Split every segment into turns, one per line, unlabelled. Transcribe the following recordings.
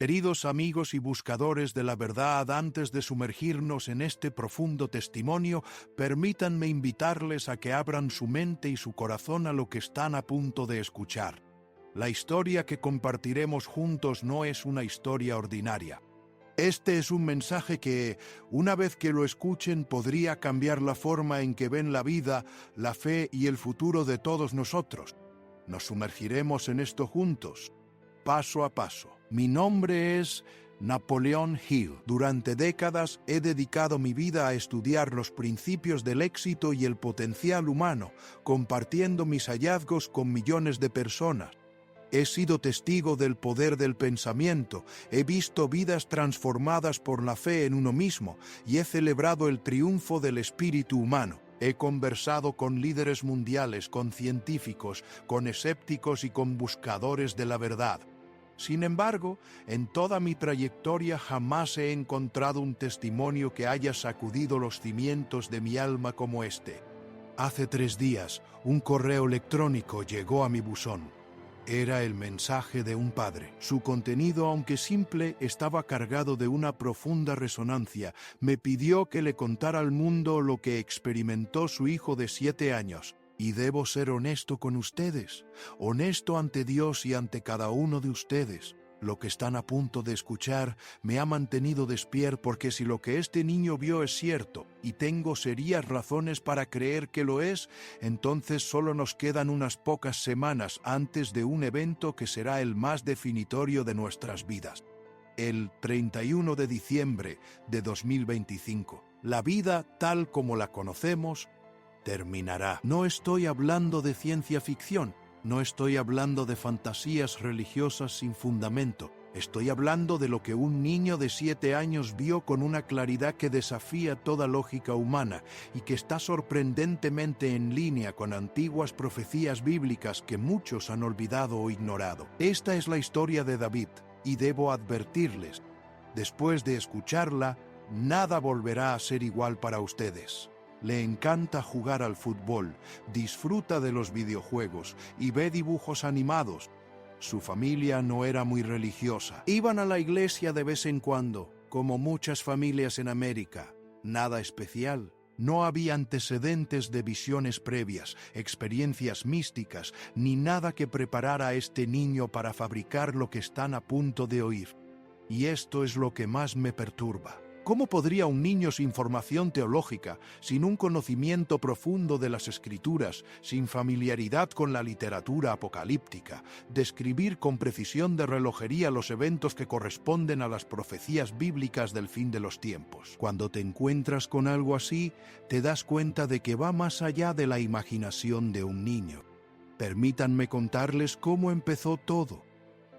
Queridos amigos y buscadores de la verdad, antes de sumergirnos en este profundo testimonio, permítanme invitarles a que abran su mente y su corazón a lo que están a punto de escuchar. La historia que compartiremos juntos no es una historia ordinaria. Este es un mensaje que, una vez que lo escuchen, podría cambiar la forma en que ven la vida, la fe y el futuro de todos nosotros. Nos sumergiremos en esto juntos, paso a paso. Mi nombre es Napoleon Hill. Durante décadas he dedicado mi vida a estudiar los principios del éxito y el potencial humano, compartiendo mis hallazgos con millones de personas. He sido testigo del poder del pensamiento, he visto vidas transformadas por la fe en uno mismo y he celebrado el triunfo del espíritu humano. He conversado con líderes mundiales, con científicos, con escépticos y con buscadores de la verdad. Sin embargo, en toda mi trayectoria jamás he encontrado un testimonio que haya sacudido los cimientos de mi alma como este. Hace 3 días, un correo electrónico llegó a mi buzón. Era el mensaje de un padre. Su contenido, aunque simple, estaba cargado de una profunda resonancia. Me pidió que le contara al mundo lo que experimentó su hijo de 7 años. Y debo ser honesto con ustedes, honesto ante Dios y ante cada uno de ustedes. Lo que están a punto de escuchar me ha mantenido despierto, porque si lo que este niño vio es cierto, y tengo serias razones para creer que lo es, entonces solo nos quedan unas pocas semanas antes de un evento que será el más definitorio de nuestras vidas. El 31 de diciembre de 2025. La vida, tal como la conocemos, terminará. No estoy hablando de ciencia ficción, no estoy hablando de fantasías religiosas sin fundamento. Estoy hablando de lo que un niño de 7 años vio con una claridad que desafía toda lógica humana y que está sorprendentemente en línea con antiguas profecías bíblicas que muchos han olvidado o ignorado. Esta es la historia de David, y debo advertirles, después de escucharla, nada volverá a ser igual para ustedes. Le encanta jugar al fútbol, disfruta de los videojuegos y ve dibujos animados. Su familia no era muy religiosa. Iban a la iglesia de vez en cuando, como muchas familias en América. Nada especial. No había antecedentes de visiones previas, experiencias místicas, ni nada que preparara a este niño para fabricar lo que están a punto de oír. Y esto es lo que más me perturba. ¿Cómo podría un niño sin formación teológica, sin un conocimiento profundo de las Escrituras, sin familiaridad con la literatura apocalíptica, describir con precisión de relojería los eventos que corresponden a las profecías bíblicas del fin de los tiempos? Cuando te encuentras con algo así, te das cuenta de que va más allá de la imaginación de un niño. Permítanme contarles cómo empezó todo.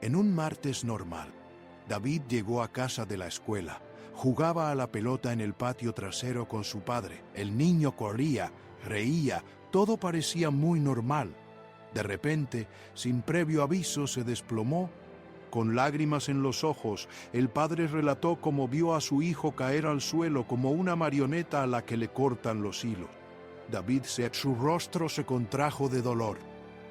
En un martes normal, David llegó a casa de la escuela. Jugaba a la pelota en el patio trasero con su padre. El niño corría, reía, todo parecía muy normal. De repente, sin previo aviso, se desplomó. Con lágrimas en los ojos, el padre relató cómo vio a su hijo caer al suelo como una marioneta a la que le cortan los hilos. Su rostro se contrajo de dolor.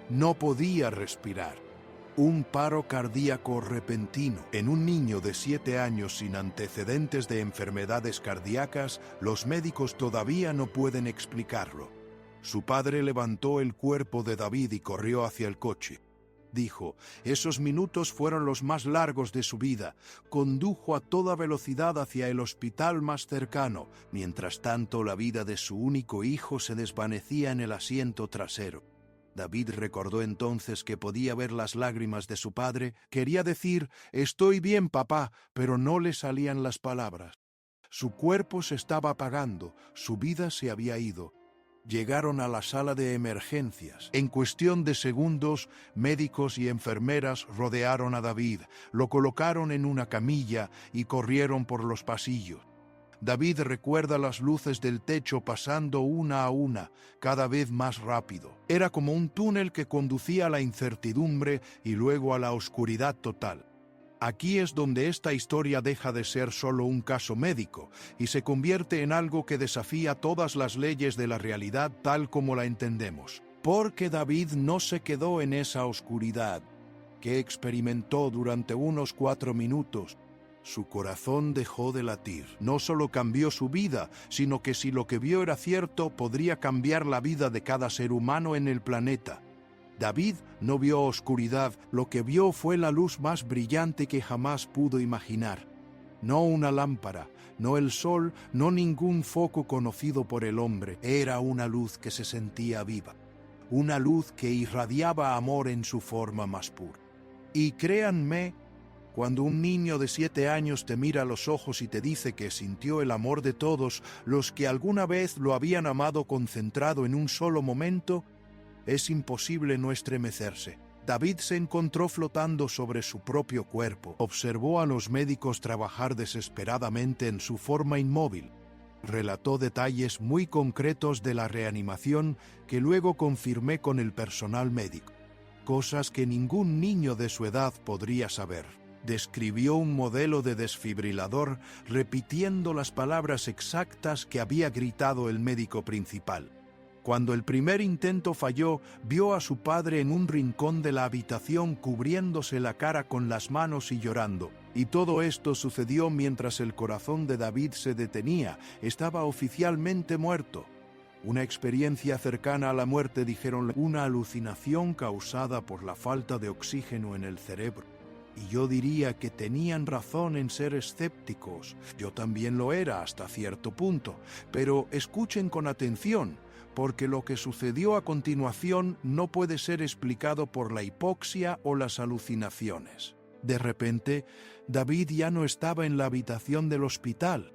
No podía respirar. Un paro cardíaco repentino. En un niño de 7 años sin antecedentes de enfermedades cardíacas, los médicos todavía no pueden explicarlo. Su padre levantó el cuerpo de David y corrió hacia el coche. Dijo, esos minutos fueron los más largos de su vida. Condujo a toda velocidad hacia el hospital más cercano. Mientras tanto, la vida de su único hijo se desvanecía en el asiento trasero. David recordó entonces que podía ver las lágrimas de su padre. Quería decir, «Estoy bien, papá», pero no le salían las palabras. Su cuerpo se estaba apagando, su vida se había ido. Llegaron a la sala de emergencias. En cuestión de segundos, médicos y enfermeras rodearon a David, lo colocaron en una camilla y corrieron por los pasillos. David recuerda las luces del techo pasando una a una, cada vez más rápido. Era como un túnel que conducía a la incertidumbre y luego a la oscuridad total. Aquí es donde esta historia deja de ser solo un caso médico y se convierte en algo que desafía todas las leyes de la realidad tal como la entendemos. Porque David no se quedó en esa oscuridad. que experimentó durante unos 4 minutos. Su corazón dejó de latir. No solo cambió su vida, sino que si lo que vio era cierto, podría cambiar la vida de cada ser humano en el planeta. David no vio oscuridad, lo que vio fue la luz más brillante que jamás pudo imaginar. No una lámpara, no el sol, no ningún foco conocido por el hombre. Era una luz que se sentía viva. Una luz que irradiaba amor en su forma más pura. Y créanme, cuando un niño de 7 años te mira a los ojos y te dice que sintió el amor de todos los que alguna vez lo habían amado concentrado en un solo momento, es imposible no estremecerse. David se encontró flotando sobre su propio cuerpo. Observó a los médicos trabajar desesperadamente en su forma inmóvil. Relató detalles muy concretos de la reanimación que luego confirmé con el personal médico. Cosas que ningún niño de su edad podría saber. Describió un modelo de desfibrilador repitiendo las palabras exactas que había gritado el médico principal. Cuando el primer intento falló, vio a su padre en un rincón de la habitación cubriéndose la cara con las manos y llorando. Y todo esto sucedió mientras el corazón de David se detenía. Estaba oficialmente muerto. Una experiencia cercana a la muerte, dijeron, una alucinación causada por la falta de oxígeno en el cerebro. Y yo diría que tenían razón en ser escépticos. Yo también lo era hasta cierto punto. Pero escuchen con atención, porque lo que sucedió a continuación no puede ser explicado por la hipoxia o las alucinaciones. De repente, David ya no estaba en la habitación del hospital.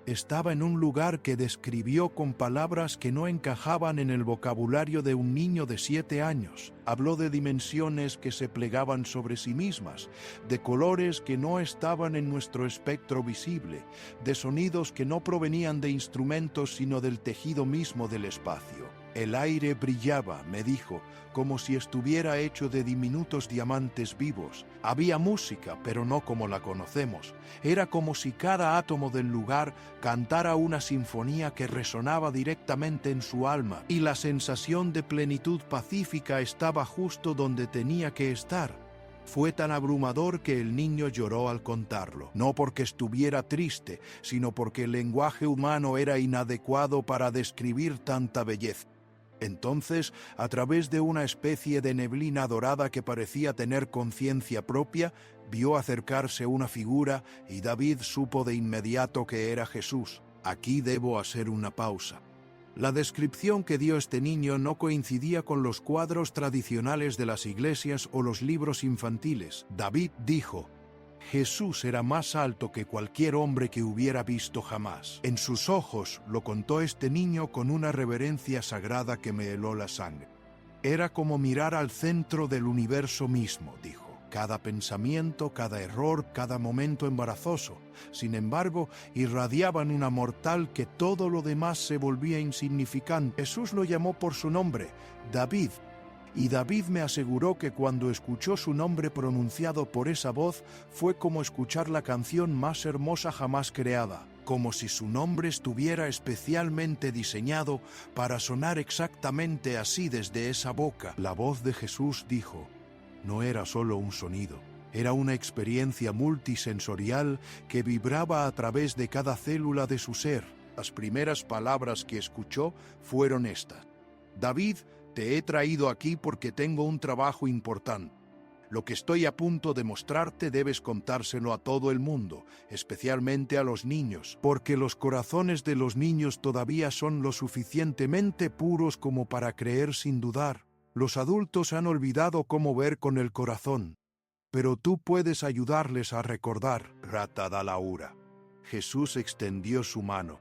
Estaba en un lugar que describió con palabras que no encajaban en el vocabulario de un niño de 7 años. Habló de dimensiones que se plegaban sobre sí mismas, de colores que no estaban en nuestro espectro visible, de sonidos que no provenían de instrumentos sino del tejido mismo del espacio. El aire brillaba, me dijo, como si estuviera hecho de diminutos diamantes vivos. Había música, pero no como la conocemos. Era como si cada átomo del lugar cantara una sinfonía que resonaba directamente en su alma, y la sensación de plenitud pacífica estaba justo donde tenía que estar. Fue tan abrumador que el niño lloró al contarlo, no porque estuviera triste, sino porque el lenguaje humano era inadecuado para describir tanta belleza. Entonces, a través de una especie de neblina dorada que parecía tener conciencia propia, vio acercarse una figura y David supo de inmediato que era Jesús. Aquí debo hacer una pausa. La descripción que dio este niño no coincidía con los cuadros tradicionales de las iglesias o los libros infantiles. David dijo: Jesús era más alto que cualquier hombre que hubiera visto jamás. En sus ojos, lo contó este niño con una reverencia sagrada que me heló la sangre. Era como mirar al centro del universo mismo, dijo. Cada pensamiento, cada error, cada momento embarazoso, sin embargo, irradiaban una mortal que todo lo demás se volvía insignificante. Jesús lo llamó por su nombre, David. Y David me aseguró que cuando escuchó su nombre pronunciado por esa voz, fue como escuchar la canción más hermosa jamás creada, como si su nombre estuviera especialmente diseñado para sonar exactamente así desde esa boca. La voz de Jesús dijo, no era solo un sonido, era una experiencia multisensorial que vibraba a través de cada célula de su ser. Las primeras palabras que escuchó fueron estas: David, te he traído aquí porque tengo un trabajo importante. Lo que estoy a punto de mostrarte debes contárselo a todo el mundo, especialmente a los niños, porque los corazones de los niños todavía son lo suficientemente puros como para creer sin dudar. Los adultos han olvidado cómo ver con el corazón, pero tú puedes ayudarles a recordar. Ratadalaura. Jesús extendió su mano.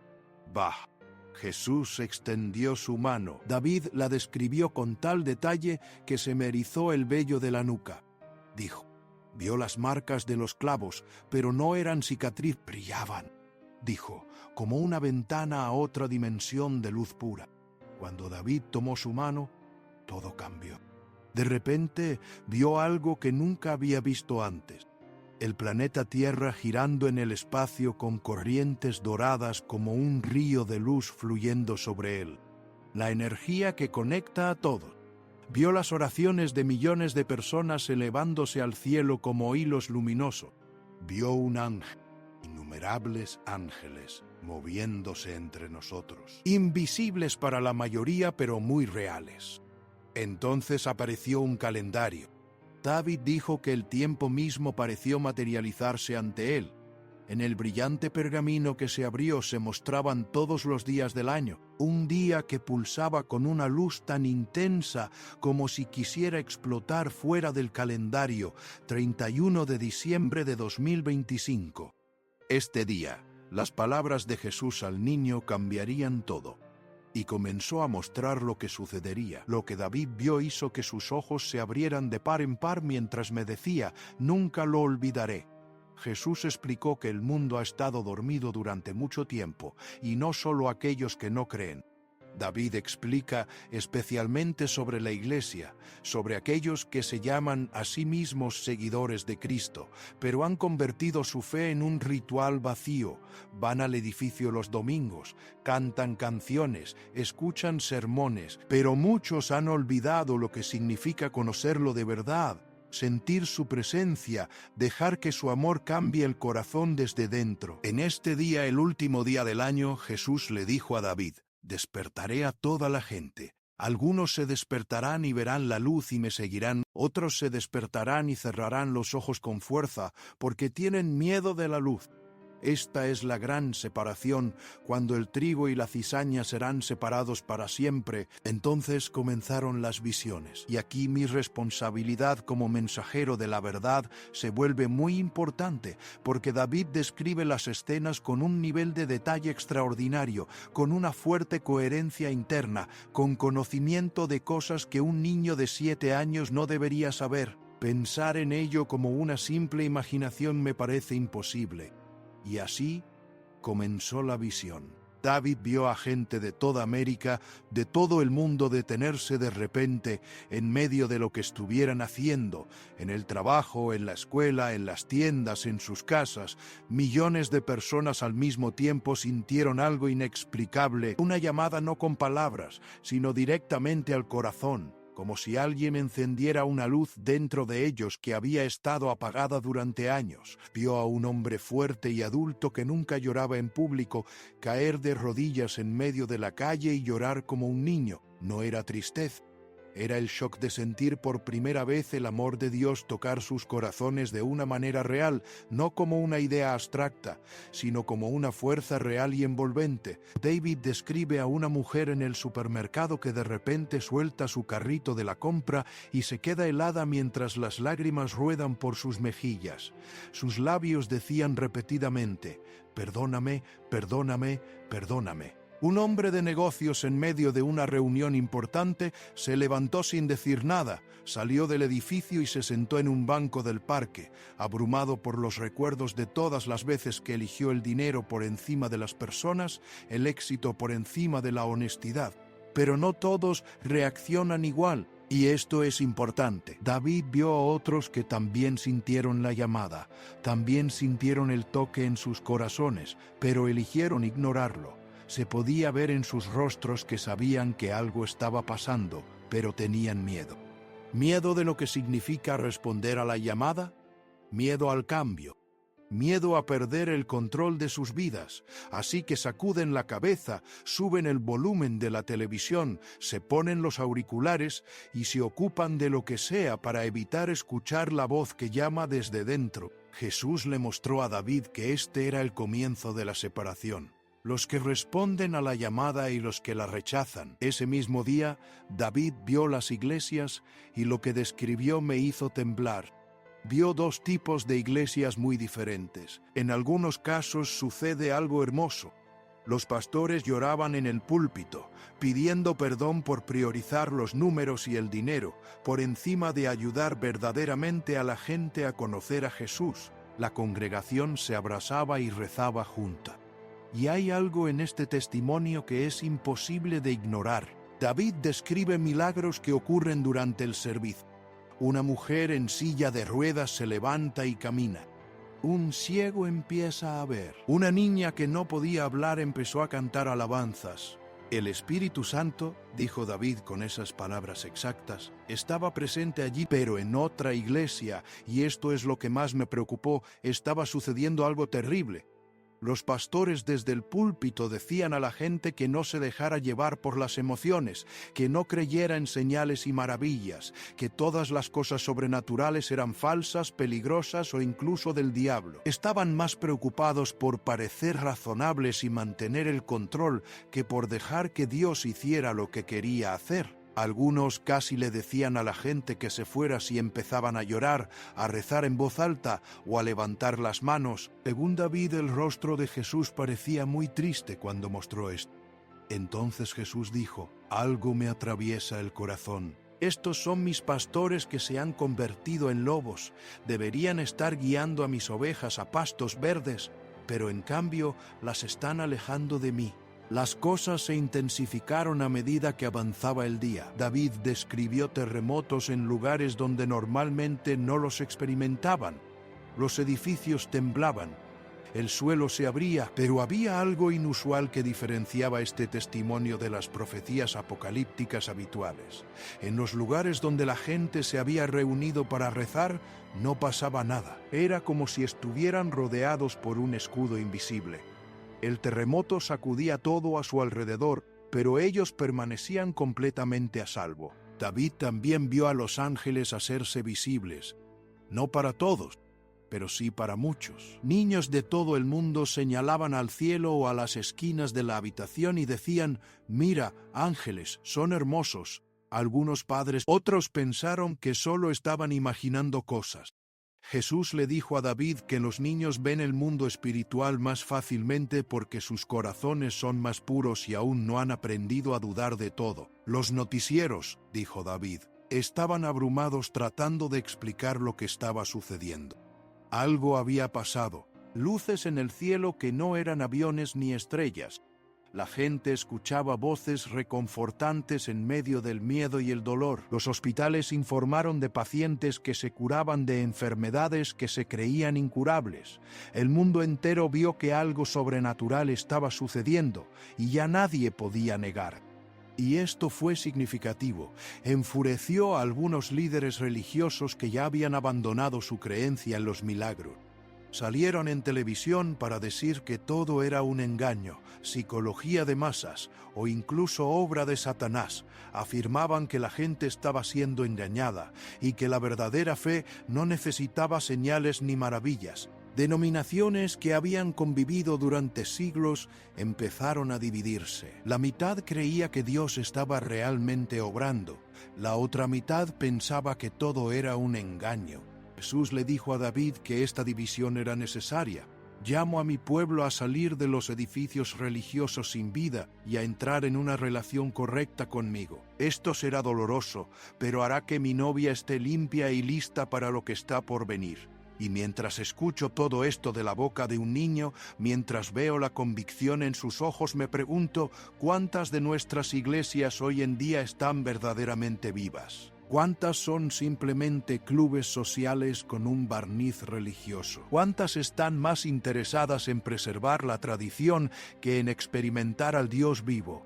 Bah. Jesús extendió su mano. David la describió con tal detalle que se me erizó el vello de la nuca. Dijo, vio las marcas de los clavos, pero no eran cicatriz, brillaban. Dijo, como una ventana a otra dimensión de luz pura. Cuando David tomó su mano, todo cambió. De repente vio algo que nunca había visto antes. El planeta Tierra girando en el espacio con corrientes doradas como un río de luz fluyendo sobre él. La energía que conecta a todos. Vio las oraciones de millones de personas elevándose al cielo como hilos luminosos. Vio un ángel, innumerables ángeles, moviéndose entre nosotros, invisibles para la mayoría pero muy reales. Entonces apareció un calendario. David dijo que el tiempo mismo pareció materializarse ante él. En el brillante pergamino que se abrió se mostraban todos los días del año, un día que pulsaba con una luz tan intensa como si quisiera explotar fuera del calendario, 31 de diciembre de 2025. Este día, las palabras de Jesús al niño cambiarían todo. Y comenzó a mostrar lo que sucedería. Lo que David vio hizo que sus ojos se abrieran de par en par mientras me decía: nunca lo olvidaré. Jesús explicó que el mundo ha estado dormido durante mucho tiempo, y no solo aquellos que no creen. David explica especialmente sobre la Iglesia, sobre aquellos que se llaman a sí mismos seguidores de Cristo, pero han convertido su fe en un ritual vacío. Van al edificio los domingos, cantan canciones, escuchan sermones, pero muchos han olvidado lo que significa conocerlo de verdad, sentir su presencia, dejar que su amor cambie el corazón desde dentro. En este día, el último día del año, Jesús le dijo a David: despertaré a toda la gente. Algunos se despertarán y verán la luz y me seguirán, otros se despertarán y cerrarán los ojos con fuerza, porque tienen miedo de la luz. Esta es la gran separación, cuando el trigo y la cizaña serán separados para siempre. Entonces comenzaron las visiones. Y aquí mi responsabilidad como mensajero de la verdad se vuelve muy importante, porque David describe las escenas con un nivel de detalle extraordinario, con una fuerte coherencia interna, con conocimiento de cosas que un niño de 7 años no debería saber. Pensar en ello como una simple imaginación me parece imposible. Y así comenzó la visión. David vio a gente de toda América, de todo el mundo, detenerse de repente en medio de lo que estuvieran haciendo, en el trabajo, en la escuela, en las tiendas, en sus casas. Millones de personas al mismo tiempo sintieron algo inexplicable, una llamada no con palabras, sino directamente al corazón, como si alguien encendiera una luz dentro de ellos que había estado apagada durante años. Vio a un hombre fuerte y adulto que nunca lloraba en público caer de rodillas en medio de la calle y llorar como un niño. No era tristeza. Era el shock de sentir por primera vez el amor de Dios tocar sus corazones de una manera real, no como una idea abstracta, sino como una fuerza real y envolvente. David describe a una mujer en el supermercado que de repente suelta su carrito de la compra y se queda helada mientras las lágrimas ruedan por sus mejillas. Sus labios decían repetidamente: perdóname, perdóname, perdóname. Un hombre de negocios en medio de una reunión importante se levantó sin decir nada, salió del edificio y se sentó en un banco del parque, abrumado por los recuerdos de todas las veces que eligió el dinero por encima de las personas, el éxito por encima de la honestidad. Pero no todos reaccionan igual, y esto es importante. David vio a otros que también sintieron la llamada, también sintieron el toque en sus corazones, pero eligieron ignorarlo. Se podía ver en sus rostros que sabían que algo estaba pasando, pero tenían miedo. Miedo de lo que significa responder a la llamada, miedo al cambio, miedo a perder el control de sus vidas. Así que sacuden la cabeza, suben el volumen de la televisión, se ponen los auriculares y se ocupan de lo que sea para evitar escuchar la voz que llama desde dentro. Jesús le mostró a David que este era el comienzo de la separación. Los que responden a la llamada y los que la rechazan. Ese mismo día, David vio las iglesias y lo que describió me hizo temblar. Vio dos tipos de iglesias muy diferentes. En algunos casos sucede algo hermoso. Los pastores lloraban en el púlpito, pidiendo perdón por priorizar los números y el dinero, por encima de ayudar verdaderamente a la gente a conocer a Jesús. La congregación se abrazaba y rezaba junta. Y hay algo en este testimonio que es imposible de ignorar. David describe milagros que ocurren durante el servicio. Una mujer en silla de ruedas se levanta y camina. Un ciego empieza a ver. Una niña que no podía hablar empezó a cantar alabanzas. El Espíritu Santo, dijo David con esas palabras exactas, estaba presente allí, pero en otra iglesia, y esto es lo que más me preocupó, estaba sucediendo algo terrible. Los pastores desde el púlpito decían a la gente que no se dejara llevar por las emociones, que no creyera en señales y maravillas, que todas las cosas sobrenaturales eran falsas, peligrosas o incluso del diablo. Estaban más preocupados por parecer razonables y mantener el control que por dejar que Dios hiciera lo que quería hacer. Algunos casi le decían a la gente que se fuera si empezaban a llorar, a rezar en voz alta o a levantar las manos. Según David, el rostro de Jesús parecía muy triste cuando mostró esto. Entonces Jesús dijo: «Algo me atraviesa el corazón. Estos son mis pastores que se han convertido en lobos. Deberían estar guiando a mis ovejas a pastos verdes, pero en cambio las están alejando de mí». Las cosas se intensificaron a medida que avanzaba el día. David describió terremotos en lugares donde normalmente no los experimentaban. Los edificios temblaban, el suelo se abría, pero había algo inusual que diferenciaba este testimonio de las profecías apocalípticas habituales. En los lugares donde la gente se había reunido para rezar, no pasaba nada. Era como si estuvieran rodeados por un escudo invisible. El terremoto sacudía todo a su alrededor, pero ellos permanecían completamente a salvo. David también vio a los ángeles hacerse visibles, no para todos, pero sí para muchos. Niños de todo el mundo señalaban al cielo o a las esquinas de la habitación y decían: «Mira, ángeles, son hermosos». Algunos padres, otros pensaron que solo estaban imaginando cosas. Jesús le dijo a David que los niños ven el mundo espiritual más fácilmente porque sus corazones son más puros y aún no han aprendido a dudar de todo. Los noticieros, dijo David, estaban abrumados tratando de explicar lo que estaba sucediendo. Algo había pasado, luces en el cielo que no eran aviones ni estrellas. La gente escuchaba voces reconfortantes en medio del miedo y el dolor. Los hospitales informaron de pacientes que se curaban de enfermedades que se creían incurables. El mundo entero vio que algo sobrenatural estaba sucediendo y ya nadie podía negar. Y esto fue significativo. Enfureció a algunos líderes religiosos que ya habían abandonado su creencia en los milagros. Salieron en televisión para decir que todo era un engaño, psicología de masas o incluso obra de Satanás. Afirmaban que la gente estaba siendo engañada y que la verdadera fe no necesitaba señales ni maravillas. Denominaciones que habían convivido durante siglos empezaron a dividirse. La mitad creía que Dios estaba realmente obrando. La otra mitad pensaba que todo era un engaño. Jesús le dijo a David que esta división era necesaria. «Llamo a mi pueblo a salir de los edificios religiosos sin vida y a entrar en una relación correcta conmigo. Esto será doloroso, pero hará que mi novia esté limpia y lista para lo que está por venir». Y mientras escucho todo esto de la boca de un niño, mientras veo la convicción en sus ojos, me pregunto cuántas de nuestras iglesias hoy en día están verdaderamente vivas. ¿Cuántas son simplemente clubes sociales con un barniz religioso? ¿Cuántas están más interesadas en preservar la tradición que en experimentar al Dios vivo?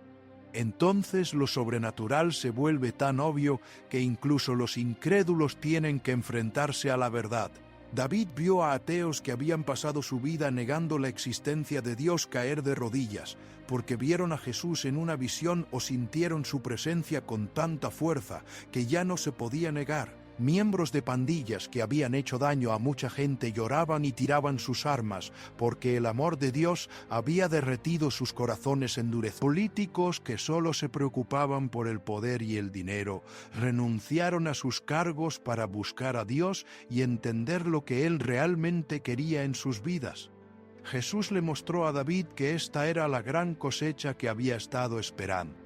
Entonces lo sobrenatural se vuelve tan obvio que incluso los incrédulos tienen que enfrentarse a la verdad. David vio a ateos que habían pasado su vida negando la existencia de Dios caer de rodillas, porque vieron a Jesús en una visión o sintieron su presencia con tanta fuerza que ya no se podía negar. Miembros de pandillas que habían hecho daño a mucha gente lloraban y tiraban sus armas, porque el amor de Dios había derretido sus corazones endurecidos. Políticos que solo se preocupaban por el poder y el dinero, renunciaron a sus cargos para buscar a Dios y entender lo que Él realmente quería en sus vidas. Jesús le mostró a David que esta era la gran cosecha que había estado esperando.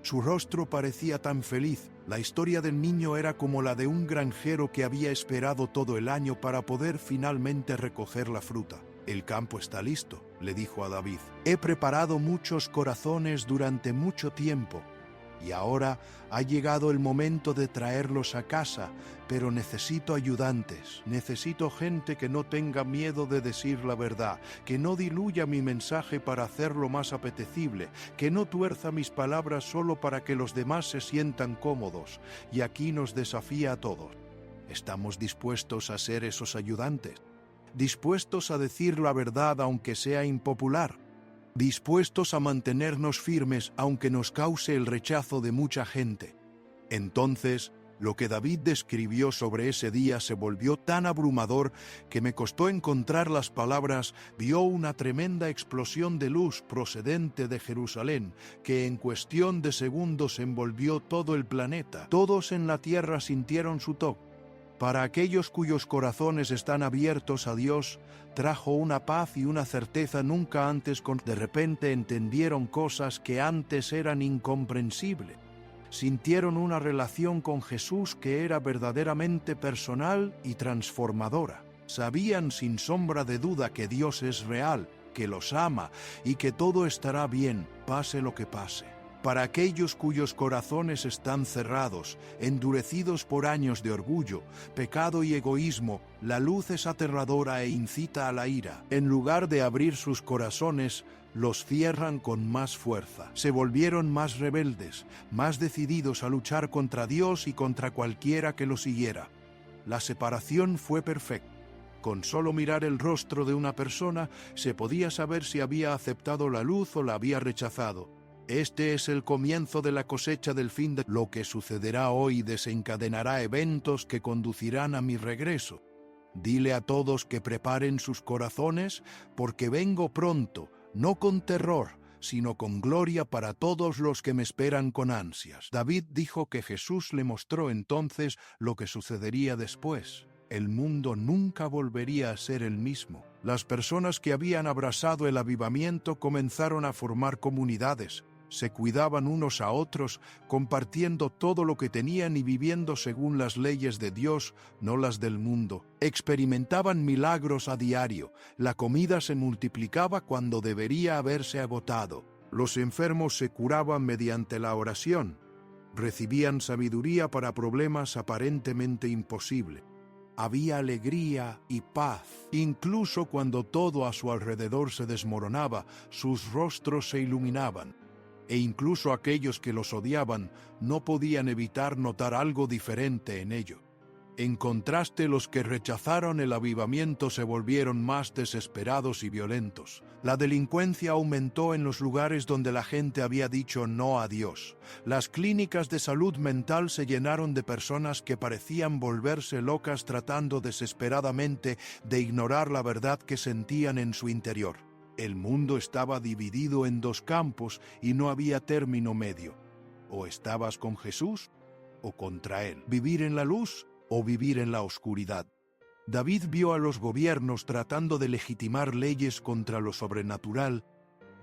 Su rostro parecía tan feliz. La historia del niño era como la de un granjero que había esperado todo el año para poder finalmente recoger la fruta. «El campo está listo», le dijo a David. «He preparado muchos corazones durante mucho tiempo, Y ahora ha llegado el momento de traerlos a casa, pero necesito ayudantes, necesito gente que no tenga miedo de decir la verdad, que no diluya mi mensaje para hacerlo más apetecible, que no tuerza mis palabras solo para que los demás se sientan cómodos. Y aquí nos desafía a todos. ¿Estamos dispuestos a ser esos ayudantes? ¿Dispuestos a decir la verdad aunque sea impopular? ¿Dispuestos a mantenernos firmes aunque nos cause el rechazo de mucha gente? Entonces, lo que David describió sobre ese día se volvió tan abrumador que me costó encontrar las palabras. Vio una tremenda explosión de luz procedente de Jerusalén, que en cuestión de segundos envolvió todo el planeta. Todos en la tierra sintieron su toque. Para aquellos cuyos corazones están abiertos a Dios, trajo una paz y una certeza nunca antes. De repente entendieron cosas que antes eran incomprensibles. Sintieron una relación con Jesús que era verdaderamente personal y transformadora. Sabían sin sombra de duda que Dios es real, que los ama y que todo estará bien, pase lo que pase. Para aquellos cuyos corazones están cerrados, endurecidos por años de orgullo, pecado y egoísmo, la luz es aterradora e incita a la ira. En lugar de abrir sus corazones, los cierran con más fuerza. Se volvieron más rebeldes, más decididos a luchar contra Dios y contra cualquiera que lo siguiera. La separación fue perfecta. Con solo mirar el rostro de una persona, se podía saber si había aceptado la luz o la había rechazado. Este es el comienzo de la cosecha del fin de lo que sucederá hoy desencadenará eventos que conducirán a mi regreso. Dile a todos que preparen sus corazones, porque vengo pronto, no con terror, sino con gloria para todos los que me esperan con ansias. David dijo que Jesús le mostró entonces lo que sucedería después. El mundo nunca volvería a ser el mismo. Las personas que habían abrazado el avivamiento comenzaron a formar comunidades. Se cuidaban unos a otros, compartiendo todo lo que tenían y viviendo según las leyes de Dios, no las del mundo. Experimentaban milagros a diario. La comida se multiplicaba cuando debería haberse agotado. Los enfermos se curaban mediante la oración. Recibían sabiduría para problemas aparentemente imposibles. Había alegría y paz. Incluso cuando todo a su alrededor se desmoronaba, sus rostros se iluminaban. E incluso aquellos que los odiaban no podían evitar notar algo diferente en ello. En contraste, los que rechazaron el avivamiento se volvieron más desesperados y violentos. La delincuencia aumentó en los lugares donde la gente había dicho no a Dios. Las clínicas de salud mental se llenaron de personas que parecían volverse locas tratando desesperadamente de ignorar la verdad que sentían en su interior. El mundo estaba dividido en dos campos y no había término medio. O estabas con Jesús o contra Él. Vivir en la luz o vivir en la oscuridad. David vio a los gobiernos tratando de legitimar leyes contra lo sobrenatural,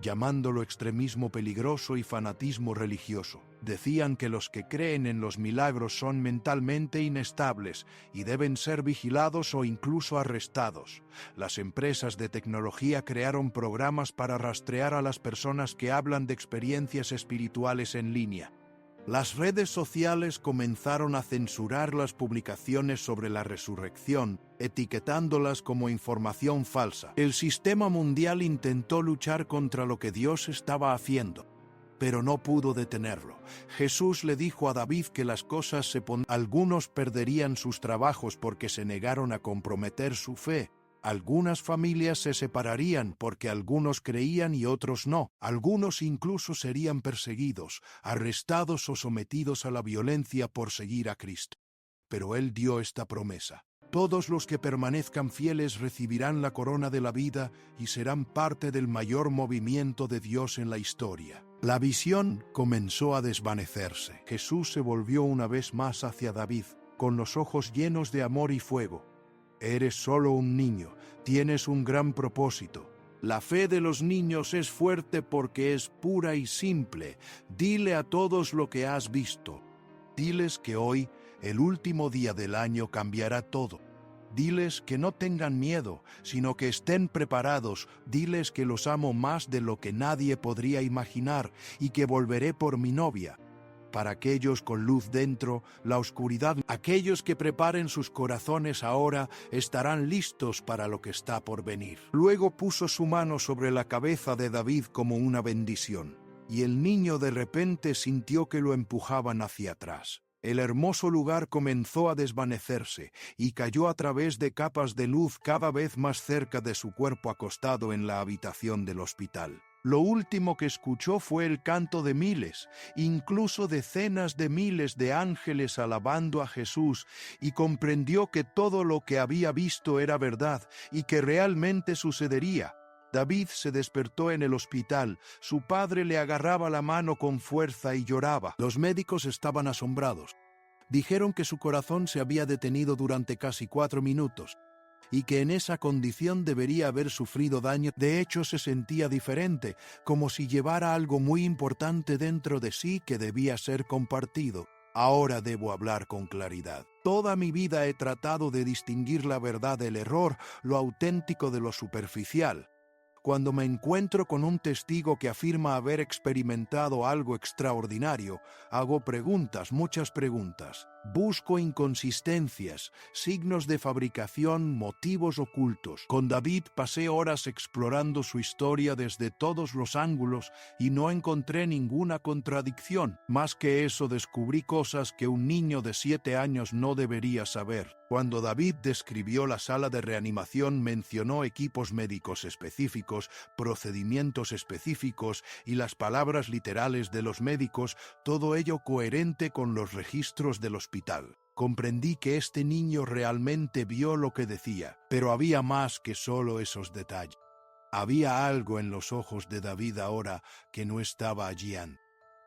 llamándolo extremismo peligroso y fanatismo religioso. Decían que los que creen en los milagros son mentalmente inestables y deben ser vigilados o incluso arrestados. Las empresas de tecnología crearon programas para rastrear a las personas que hablan de experiencias espirituales en línea. Las redes sociales comenzaron a censurar las publicaciones sobre la resurrección, etiquetándolas como información falsa. El sistema mundial intentó luchar contra lo que Dios estaba haciendo, pero no pudo detenerlo. Jesús le dijo a David que las cosas se pondrían. Algunos perderían sus trabajos porque se negaron a comprometer su fe. Algunas familias se separarían porque algunos creían y otros no. Algunos incluso serían perseguidos, arrestados o sometidos a la violencia por seguir a Cristo. Pero Él dio esta promesa. Todos los que permanezcan fieles recibirán la corona de la vida y serán parte del mayor movimiento de Dios en la historia. La visión comenzó a desvanecerse. Jesús se volvió una vez más hacia David, con los ojos llenos de amor y fuego. Eres solo un niño, tienes un gran propósito. La fe de los niños es fuerte porque es pura y simple. Dile a todos lo que has visto. Diles que hoy, el último día del año, cambiará todo. Diles que no tengan miedo, sino que estén preparados. Diles que los amo más de lo que nadie podría imaginar y que volveré por mi novia. Para aquellos con luz dentro, la oscuridad. Aquellos que preparen sus corazones ahora estarán listos para lo que está por venir. Luego puso su mano sobre la cabeza de David como una bendición, y el niño de repente sintió que lo empujaban hacia atrás. El hermoso lugar comenzó a desvanecerse y cayó a través de capas de luz cada vez más cerca de su cuerpo acostado en la habitación del hospital. Lo último que escuchó fue el canto de miles, incluso decenas de miles de ángeles alabando a Jesús, y comprendió que todo lo que había visto era verdad y que realmente sucedería. David se despertó en el hospital. Su padre le agarraba la mano con fuerza y lloraba. Los médicos estaban asombrados. Dijeron que su corazón se había detenido durante casi 4 minutos y que en esa condición debería haber sufrido daño. De hecho, se sentía diferente, como si llevara algo muy importante dentro de sí que debía ser compartido. Ahora debo hablar con claridad. Toda mi vida he tratado de distinguir la verdad del error, lo auténtico de lo superficial. Cuando me encuentro con un testigo que afirma haber experimentado algo extraordinario, hago preguntas, muchas preguntas. Busco inconsistencias, signos de fabricación, motivos ocultos. Con David pasé horas explorando su historia desde todos los ángulos y no encontré ninguna contradicción. Más que eso, descubrí cosas que un niño de 7 años no debería saber. Cuando David describió la sala de reanimación, mencionó equipos médicos específicos, procedimientos específicos y las palabras literales de los médicos, todo ello coherente con los registros del hospital. Comprendí que este niño realmente vio lo que decía, pero había más que solo esos detalles. Había algo en los ojos de David ahora que no estaba allí antes.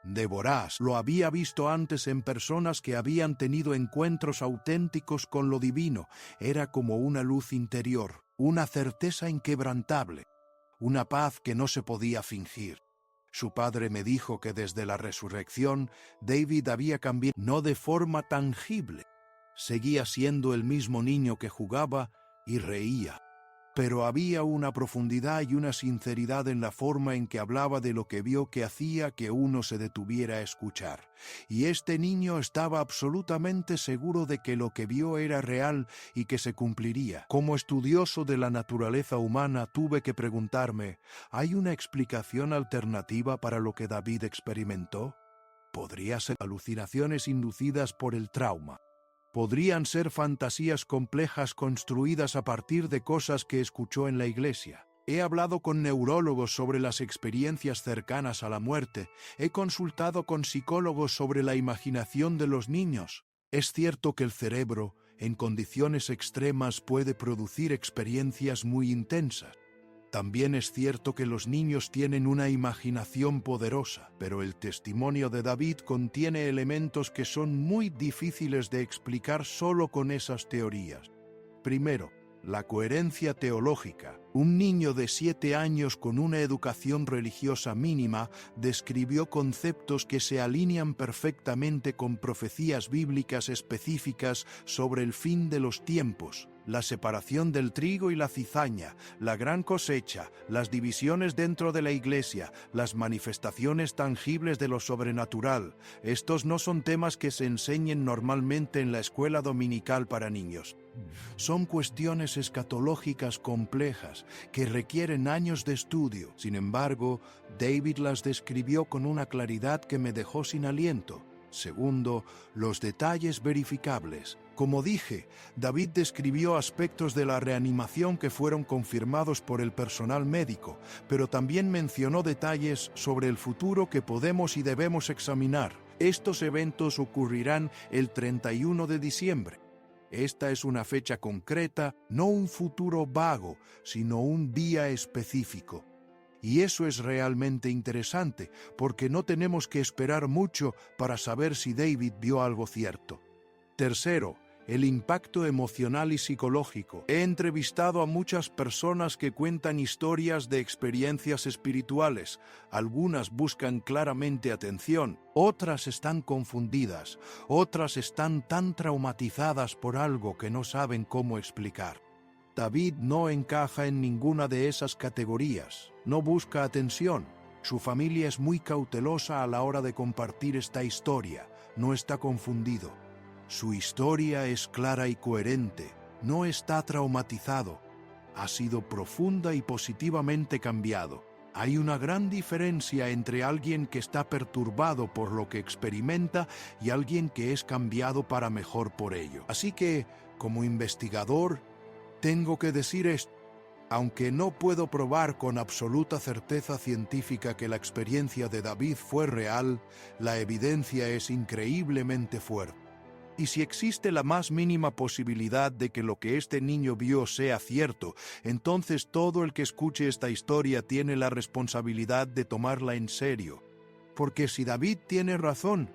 De voraz, lo había visto antes en personas que habían tenido encuentros auténticos con lo divino. Era como una luz interior, una certeza inquebrantable, una paz que no se podía fingir. Su padre me dijo que desde la resurrección, David había cambiado, no de forma tangible. Seguía siendo el mismo niño que jugaba y reía. Pero había una profundidad y una sinceridad en la forma en que hablaba de lo que vio que hacía que uno se detuviera a escuchar. Y este niño estaba absolutamente seguro de que lo que vio era real y que se cumpliría. Como estudioso de la naturaleza humana, tuve que preguntarme, ¿hay una explicación alternativa para lo que David experimentó? ¿Podría ser alucinaciones inducidas por el trauma? Podrían ser fantasías complejas construidas a partir de cosas que escuchó en la iglesia. He hablado con neurólogos sobre las experiencias cercanas a la muerte. He consultado con psicólogos sobre la imaginación de los niños. Es cierto que el cerebro, en condiciones extremas, puede producir experiencias muy intensas. También es cierto que los niños tienen una imaginación poderosa, pero el testimonio de David contiene elementos que son muy difíciles de explicar solo con esas teorías. Primero, la coherencia teológica. Un niño de 7 años con una educación religiosa mínima describió conceptos que se alinean perfectamente con profecías bíblicas específicas sobre el fin de los tiempos. La separación del trigo y la cizaña, la gran cosecha, las divisiones dentro de la iglesia, las manifestaciones tangibles de lo sobrenatural. Estos no son temas que se enseñen normalmente en la escuela dominical para niños. Son cuestiones escatológicas complejas que requieren años de estudio. Sin embargo, David las describió con una claridad que me dejó sin aliento. Segundo, los detalles verificables. Como dije, David describió aspectos de la reanimación que fueron confirmados por el personal médico, pero también mencionó detalles sobre el futuro que podemos y debemos examinar. Estos eventos ocurrirán el 31 de diciembre. Esta es una fecha concreta, no un futuro vago, sino un día específico. Y eso es realmente interesante, porque no tenemos que esperar mucho para saber si David vio algo cierto. Tercero, el impacto emocional y psicológico. He entrevistado a muchas personas que cuentan historias de experiencias espirituales. Algunas buscan claramente atención, otras están confundidas, otras están tan traumatizadas por algo que no saben cómo explicar. David no encaja en ninguna de esas categorías, no busca atención, Su familia es muy cautelosa a la hora de compartir esta historia, no está confundido. Su historia es clara y coherente, no está traumatizado, ha sido profunda y positivamente cambiado. Hay una gran diferencia entre alguien que está perturbado por lo que experimenta y alguien que es cambiado para mejor por ello. Así que, como investigador, tengo que decir esto. Aunque no puedo probar con absoluta certeza científica que la experiencia de David fue real, la evidencia es increíblemente fuerte. Y si existe la más mínima posibilidad de que lo que este niño vio sea cierto, entonces todo el que escuche esta historia tiene la responsabilidad de tomarla en serio. Porque si David tiene razón,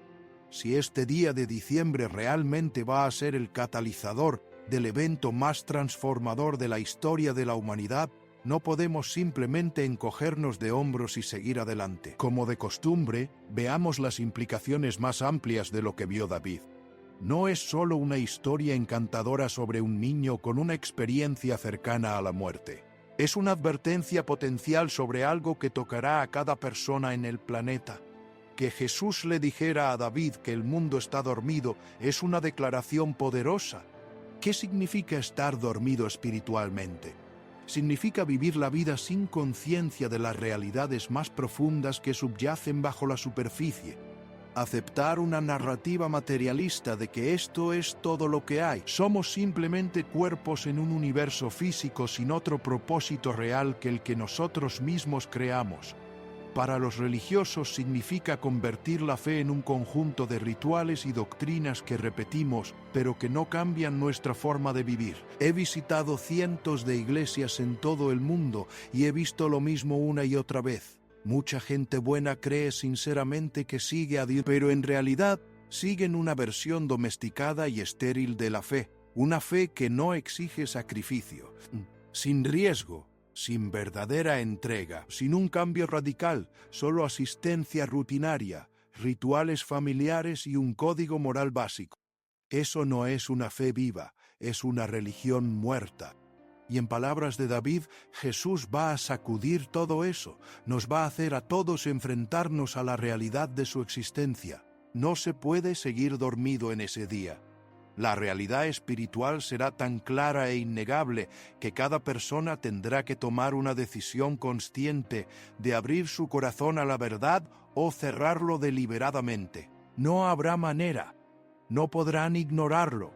si este día de diciembre realmente va a ser el catalizador del evento más transformador de la historia de la humanidad, no podemos simplemente encogernos de hombros y seguir adelante. Como de costumbre, veamos las implicaciones más amplias de lo que vio David. No es solo una historia encantadora sobre un niño con una experiencia cercana a la muerte. Es una advertencia potencial sobre algo que tocará a cada persona en el planeta. Que Jesús le dijera a David que el mundo está dormido es una declaración poderosa. ¿Qué significa estar dormido espiritualmente? Significa vivir la vida sin conciencia de las realidades más profundas que subyacen bajo la superficie. Aceptar una narrativa materialista de que esto es todo lo que hay. Somos simplemente cuerpos en un universo físico sin otro propósito real que el que nosotros mismos creamos. Para los religiosos significa convertir la fe en un conjunto de rituales y doctrinas que repetimos, pero que no cambian nuestra forma de vivir. He visitado cientos de iglesias en todo el mundo y he visto lo mismo una y otra vez. Mucha gente buena cree sinceramente que sigue a Dios, pero en realidad siguen una versión domesticada y estéril de la fe. Una fe que no exige sacrificio, sin riesgo, sin verdadera entrega, sin un cambio radical, solo asistencia rutinaria, rituales familiares y un código moral básico. Eso no es una fe viva, es una religión muerta. Y en palabras de David, Jesús va a sacudir todo eso, nos va a hacer a todos enfrentarnos a la realidad de su existencia. No se puede seguir dormido en ese día. La realidad espiritual será tan clara e innegable que cada persona tendrá que tomar una decisión consciente de abrir su corazón a la verdad o cerrarlo deliberadamente. No habrá manera. No podrán ignorarlo.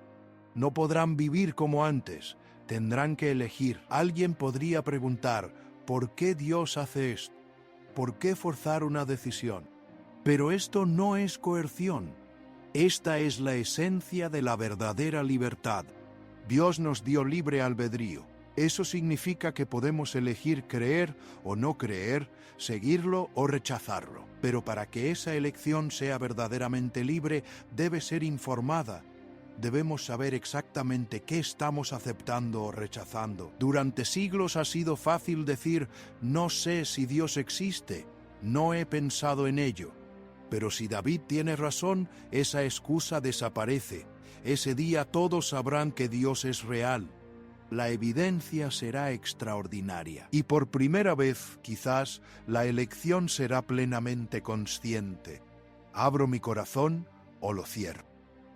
No podrán vivir como antes. Tendrán que elegir. Alguien podría preguntar, ¿por qué Dios hace esto? ¿Por qué forzar una decisión? Pero esto no es coerción. Esta es la esencia de la verdadera libertad. Dios nos dio libre albedrío. Eso significa que podemos elegir creer o no creer, seguirlo o rechazarlo. Pero para que esa elección sea verdaderamente libre, debe ser informada. Debemos saber exactamente qué estamos aceptando o rechazando. Durante siglos ha sido fácil decir, no sé si Dios existe, no he pensado en ello. Pero si David tiene razón, esa excusa desaparece. Ese día todos sabrán que Dios es real. La evidencia será extraordinaria. Y por primera vez, quizás, la elección será plenamente consciente. ¿Abro mi corazón o lo cierro?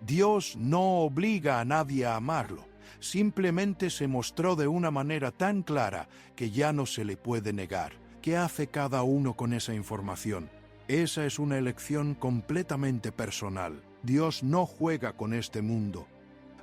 Dios no obliga a nadie a amarlo. Simplemente se mostró de una manera tan clara que ya no se le puede negar. ¿Qué hace cada uno con esa información? Esa es una elección completamente personal. Dios no juega con este mundo.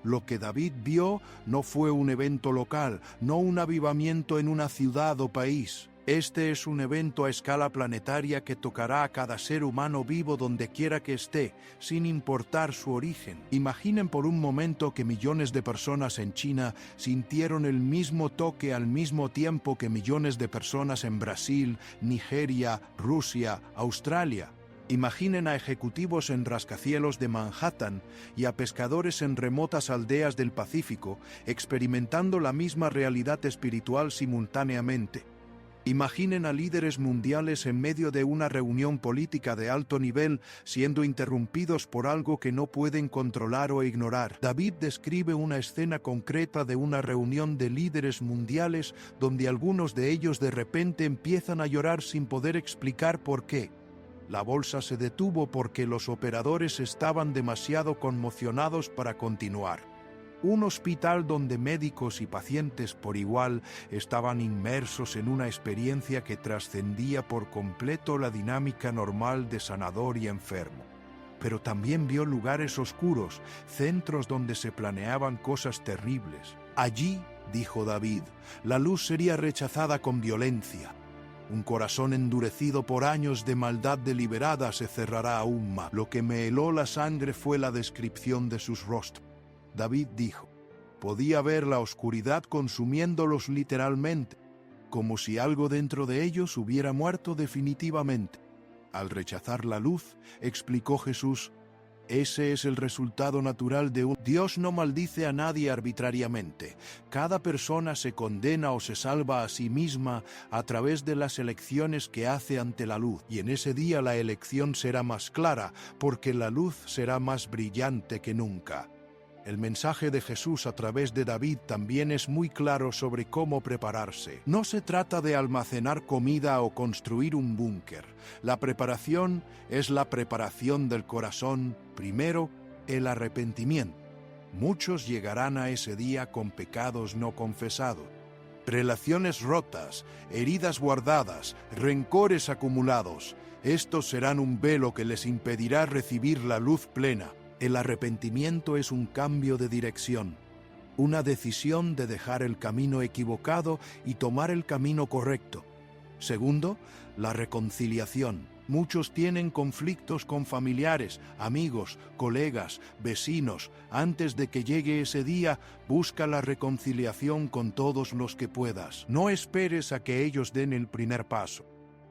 Lo que David vio no fue un evento local, no un avivamiento en una ciudad o país. Este es un evento a escala planetaria que tocará a cada ser humano vivo donde quiera que esté, sin importar su origen. Imaginen por un momento que millones de personas en China sintieron el mismo toque al mismo tiempo que millones de personas en Brasil, Nigeria, Rusia, Australia. Imaginen a ejecutivos en rascacielos de Manhattan y a pescadores en remotas aldeas del Pacífico experimentando la misma realidad espiritual simultáneamente. Imaginen a líderes mundiales en medio de una reunión política de alto nivel siendo interrumpidos por algo que no pueden controlar o ignorar. David describe una escena concreta de una reunión de líderes mundiales donde algunos de ellos de repente empiezan a llorar sin poder explicar por qué. La bolsa se detuvo porque los operadores estaban demasiado conmocionados para continuar. Un hospital donde médicos y pacientes por igual estaban inmersos en una experiencia que trascendía por completo la dinámica normal de sanador y enfermo. Pero también vio lugares oscuros, centros donde se planeaban cosas terribles. Allí, dijo David, la luz sería rechazada con violencia. Un corazón endurecido por años de maldad deliberada se cerrará aún más. Lo que me heló la sangre fue la descripción de sus rostros. David dijo, podía ver la oscuridad consumiéndolos literalmente, como si algo dentro de ellos hubiera muerto definitivamente. Al rechazar la luz, explicó Jesús, ese es el resultado natural de un... Dios no maldice a nadie arbitrariamente. Cada persona se condena o se salva a sí misma a través de las elecciones que hace ante la luz. Y en ese día la elección será más clara, porque la luz será más brillante que nunca. El mensaje de Jesús a través de David también es muy claro sobre cómo prepararse. No se trata de almacenar comida o construir un búnker. La preparación es la preparación del corazón. Primero, el arrepentimiento. Muchos llegarán a ese día con pecados no confesados. Relaciones rotas, heridas guardadas, rencores acumulados. Estos serán un velo que les impedirá recibir la luz plena. El arrepentimiento es un cambio de dirección, una decisión de dejar el camino equivocado y tomar el camino correcto. Segundo, la reconciliación. Muchos tienen conflictos con familiares, amigos, colegas, vecinos. Antes de que llegue ese día, busca la reconciliación con todos los que puedas. No esperes a que ellos den el primer paso.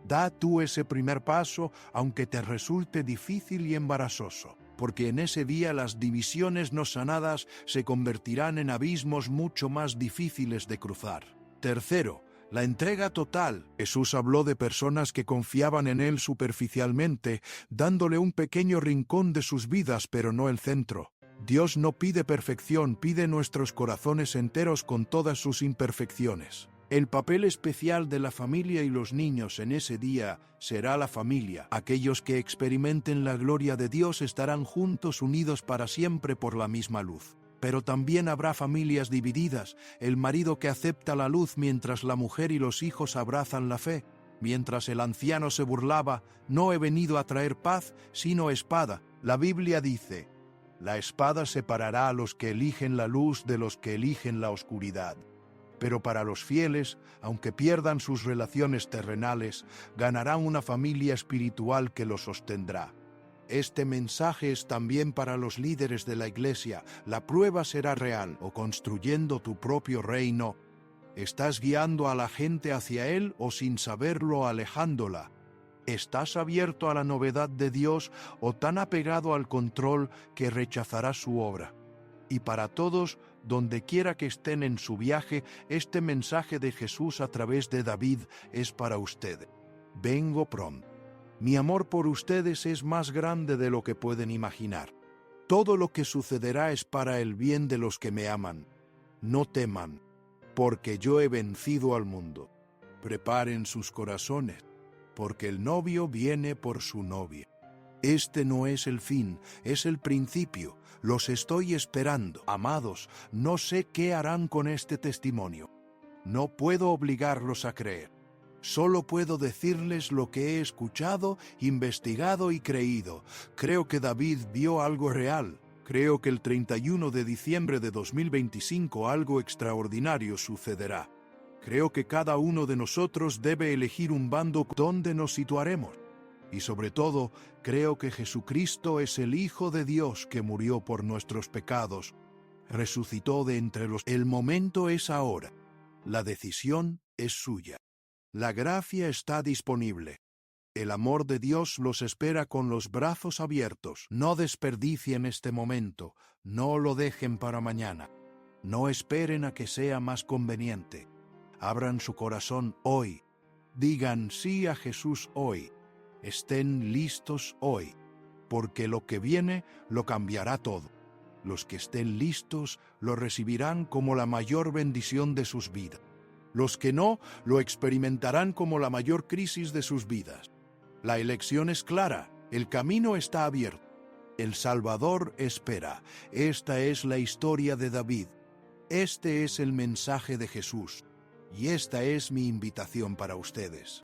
Da tú ese primer paso, aunque te resulte difícil y embarazoso. Porque en ese día las divisiones no sanadas se convertirán en abismos mucho más difíciles de cruzar. Tercero, la entrega total. Jesús habló de personas que confiaban en Él superficialmente, dándole un pequeño rincón de sus vidas, pero no el centro. Dios no pide perfección, pide nuestros corazones enteros con todas sus imperfecciones. El papel especial de la familia y los niños en ese día será la familia. Aquellos que experimenten la gloria de Dios estarán juntos, unidos para siempre por la misma luz. Pero también habrá familias divididas, el marido que acepta la luz mientras la mujer y los hijos abrazan la fe. Mientras el anciano se burlaba, no he venido a traer paz, sino espada. La Biblia dice, la espada separará a los que eligen la luz de los que eligen la oscuridad. Pero para los fieles, aunque pierdan sus relaciones terrenales, ganarán una familia espiritual que los sostendrá. Este mensaje es también para los líderes de la Iglesia. La prueba será real, o construyendo tu propio reino. ¿Estás guiando a la gente hacia él o sin saberlo alejándola? ¿Estás abierto a la novedad de Dios o tan apegado al control que rechazarás su obra? Y para todos, donde quiera que estén en su viaje, este mensaje de Jesús a través de David es para ustedes. Vengo pronto. Mi amor por ustedes es más grande de lo que pueden imaginar. Todo lo que sucederá es para el bien de los que me aman. No teman, porque yo he vencido al mundo. Preparen sus corazones, porque el novio viene por su novia. Este no es el fin, es el principio. Los estoy esperando. Amados, no sé qué harán con este testimonio. No puedo obligarlos a creer. Solo puedo decirles lo que he escuchado, investigado y creído. Creo que David vio algo real. Creo que el 31 de diciembre de 2025 algo extraordinario sucederá. Creo que cada uno de nosotros debe elegir un bando donde nos situaremos. Y sobre todo, creo que Jesucristo es el Hijo de Dios que murió por nuestros pecados. Resucitó de entre los... El momento es ahora. La decisión es suya. La gracia está disponible. El amor de Dios los espera con los brazos abiertos. No desperdicien este momento. No lo dejen para mañana. No esperen a que sea más conveniente. Abran su corazón hoy. Digan sí a Jesús hoy. Estén listos hoy, porque lo que viene lo cambiará todo. Los que estén listos lo recibirán como la mayor bendición de sus vidas. Los que no, lo experimentarán como la mayor crisis de sus vidas. La elección es clara, el camino está abierto. El Salvador espera. Esta es la historia de David. Este es el mensaje de Jesús. Y esta es mi invitación para ustedes.